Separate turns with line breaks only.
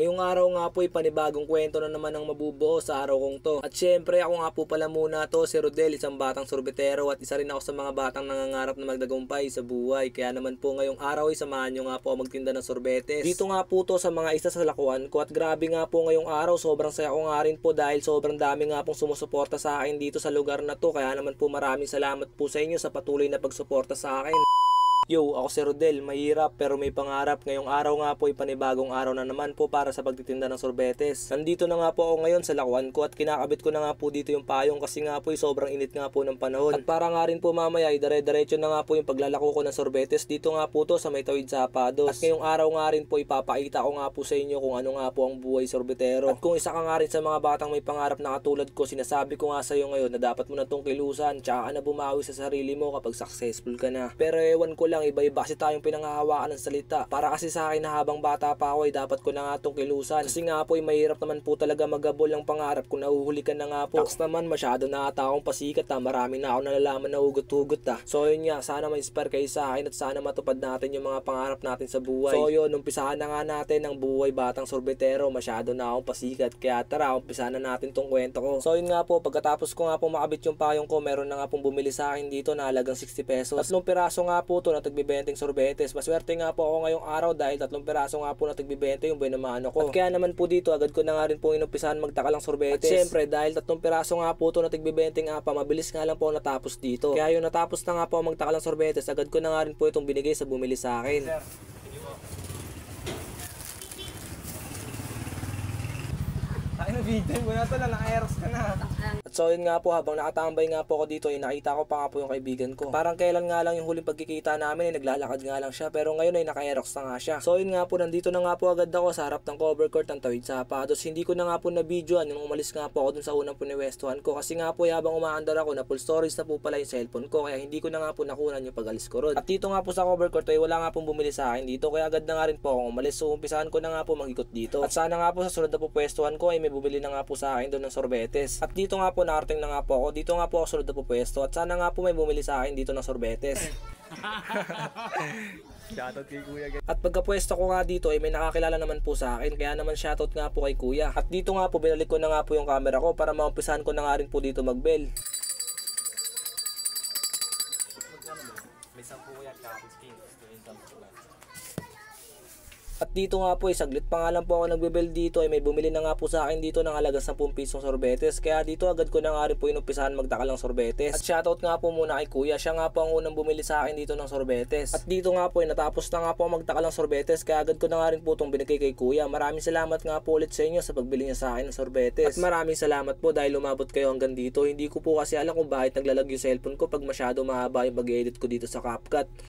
Ngayong araw nga po ay panibagong kwento na naman ang mabubuo sa araw kong to. At syempre ako nga po pala muna to, si Rodel, isang batang sorbetero at isa rin ako sa mga batang nangangarap na magdagumpay sa buhay. Kaya naman po ngayong araw ay samahan nyo nga po magtinda ng sorbetes. Dito nga po to sa mga isa sa lakuan ko at grabe nga po ngayong araw, sobrang saya ko nga rin po dahil sobrang dami nga pong sumusuporta sa akin dito sa lugar na to. Kaya naman po maraming salamat po sa inyo sa patuloy na pagsuporta sa akin. Yo, ako si Rodel, mahirap pero may pangarap. Ngayong araw nga po ay panibagong araw na naman po para sa pagtitinda ng sorbetes. Nandito na nga po ako ngayon sa lakuan ko at kinakabit ko na nga po dito yung payong kasi nga po ay sobrang init nga po ng panahon. At para nga rin po mamaya ay dire-diretso na nga po yung paglalako ko ng sorbetes dito nga po to sa may tawid sa Apados. At ngayong araw nga rin po ipapakita ko nga po sa inyo kung ano nga po ang buhay sorbetero. At kung isa ka nga rin sa mga batang may pangarap na katulad ko, sinasabi ko nga sa iyo ngayon na dapat mo na tong kilusan tsaka ka na bumawi sa sarili mo kapag successful ka na. Pero ewan ko lang, iba-iba kasi tayong pinangahawakan ng salita. Para kasi sa akin na habang bata pa ako ay dapat ko na nga itong kilusan. Kasi nga po ay mahirap naman po talaga magabol ng pangarap kung nahuhuli ka na nga po. Tax naman masyado na ata akong pasikat ha. Marami na ako nalalaman na hugot-hugot ha. So yun nga, sana ma-inspire kayo sa akin at sana matupad natin yung mga pangarap natin sa buhay. So yun, umpisahan na nga natin ang buhay batang sorbetero. Masyado na akong pasikat. Kaya tara, umpisahan na natin tong kwento ko. So yun nga po, pagkatapos ko nga po makabit yung payong ko, meron na nga pong bumili sa akin dito na halagang 60 pesos. Tatlong piraso nga po to na tagbibenta sorbetes. Maswerte nga po ako ngayong araw dahil 3 piraso nga po na tagbibenta yung binamano ko. At kaya naman po dito agad ko na nga rin po inumpisahan magtakalang sorbetes. At syempre dahil 3 piraso nga po to na tagbibenta nga pa, mabilis nga lang po natapos dito. Kaya yung natapos na nga po magtakalang sorbetes, agad ko na nga rin po itong binigay sa bumili sa akin. Sir,
ay, na-video mo na ito na, naka-aerox ka na.
At so yun nga po, habang nakatambay nga po ako dito, nakita ko pa nga po yung kaibigan ko. Parang kailan nga lang yung huling pagkikita namin, naglalakad nga lang siya, pero ngayon ay naka-aerox na nga siya. So yun nga po, nandito na nga po agad ako sa harap ng cover court ng tawid sa Apados. Hindi ko na nga po na-videoan yung umalis nga po ako dun sa unang puniwestuhan ko. Kasi nga po habang umaandar ako, na full storage na po pala yung cellphone ko, kaya hindi ko na nga po nakunan yung pag-alis ko ron. At dito nga po sa cover court ay wala nga pong bumili sa akin dito, kaya agad na nga rin po akong umalis. So umpisahan ko na nga po mag-ikot dito. At sana nga po sa sunod na pupwestuhan ko ay may bumili na nga po sa akin doon ng sorbetes. At dito nga po nakarating na nga po ako. Dito nga po ako sunod na pupwesto. At sana nga po may bumili sa akin dito ng sorbetes.
Shoutout kay Kuya.
At pagkapwesto ko nga dito ay may nakakilala naman po sa akin. Kaya naman shoutout nga po kay Kuya. At dito nga po binalik ko na nga po yung camera ko para maumpisahan ko na nga rin po dito mag-bell.
May 10 kuya at 15.
At dito nga po saglit pa nga lang po ako nagbebel dito ay may bumili na nga po sa akin dito ng halaga 10 pisong sorbetes. Kaya dito agad ko na nga rin po inumpisahan magtakalang sorbetes. At shoutout nga po muna kay Kuya, siya nga po ang unang bumili sa akin dito ng sorbetes. At dito nga po natapos na nga po magtakalang sorbetes, kaya agad ko na nga rin po itong binigay kay Kuya. Maraming salamat nga po ulit sa inyo sa pagbili niya sa akin ng sorbetes. At maraming salamat po dahil umabot kayo hanggang dito. Hindi ko po kasi alam kung bakit naglalag yung cellphone ko pag masyado mahaba yung pag-edit ko dito sa CapCut.